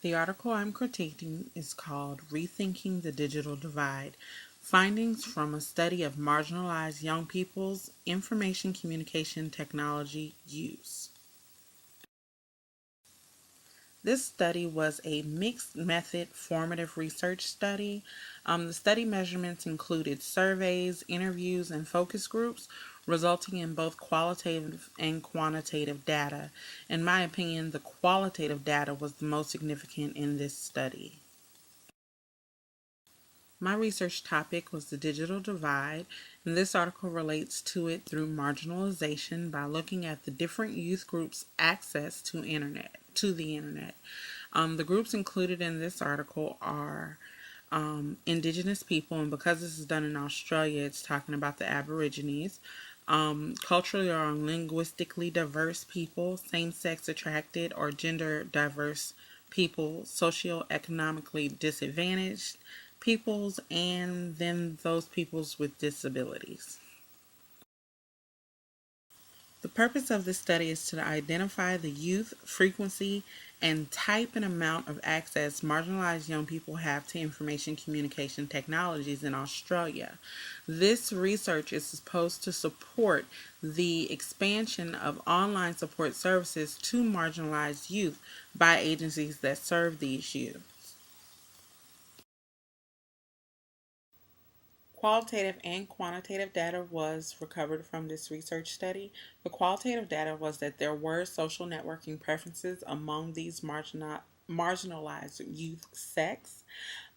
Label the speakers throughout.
Speaker 1: The article I'm critiquing is called Rethinking the Digital Divide: Findings from a Study of Marginalized Young People's Information Communication Technology Use. This study was a mixed method formative research study. The study measurements included surveys, interviews, and focus groups, resulting in both qualitative and quantitative data. In my opinion, the qualitative data was the most significant in this study. My research topic was the digital divide, and this article relates to it through marginalization by looking at the different youth groups' access to the internet. The groups included in this article are Indigenous people, and because this is done in Australia, it's talking about the Aborigines. Culturally or linguistically diverse people, same-sex attracted or gender diverse people, socioeconomically disadvantaged peoples, and then those peoples with disabilities. The purpose of this study is to identify the youth, frequency, and type and amount of access marginalized young people have to information communication technologies in Australia. This research is supposed to support the expansion of online support services to marginalized youth by agencies that serve these youth. Qualitative and quantitative data was recovered from this research study. The qualitative data was that there were social networking preferences among these marginalized youth sects.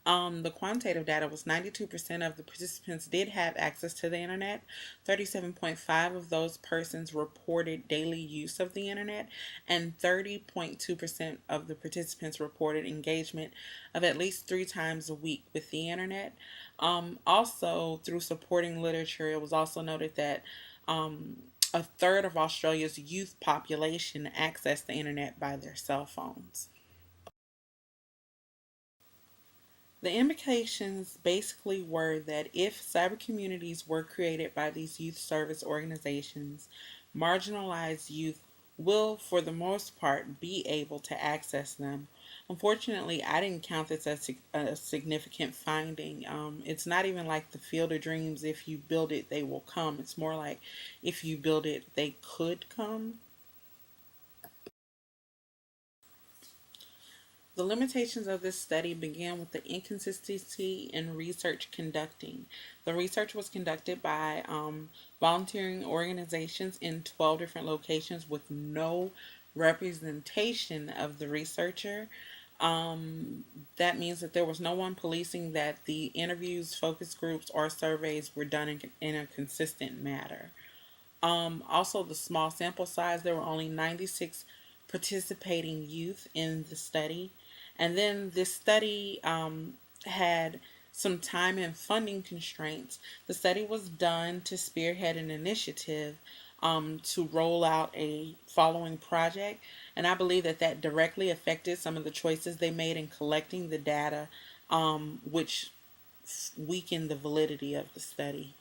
Speaker 1: The quantitative data was 92% of the participants did have access to the internet. 37.5% of those persons reported daily use of the internet, and 30.2% of the participants reported engagement of at least 3 times a week with the internet. Also, through supporting literature, it was also noted that a third of Australia's youth population accessed the internet by their cell phones. The implications basically were that if cyber communities were created by these youth service organizations, marginalized youth will, for the most part, be able to access them. Unfortunately, I didn't count this as a significant finding. It's not even like the field of dreams: if you build it, they will come. It's more like if you build it, they could come. The limitations of this study began with the inconsistency in research conducting. The research was conducted by volunteering organizations in 12 different locations with no representation of the researcher. That means that there was no one policing that the interviews, focus groups, or surveys were done in a consistent manner. Also, the small sample size, there were only 96 participating youth in the study. And then this study had some time and funding constraints. The study was done to spearhead an initiative to roll out a following project, and I believe that that directly affected some of the choices they made in collecting the data, which weakened the validity of the study.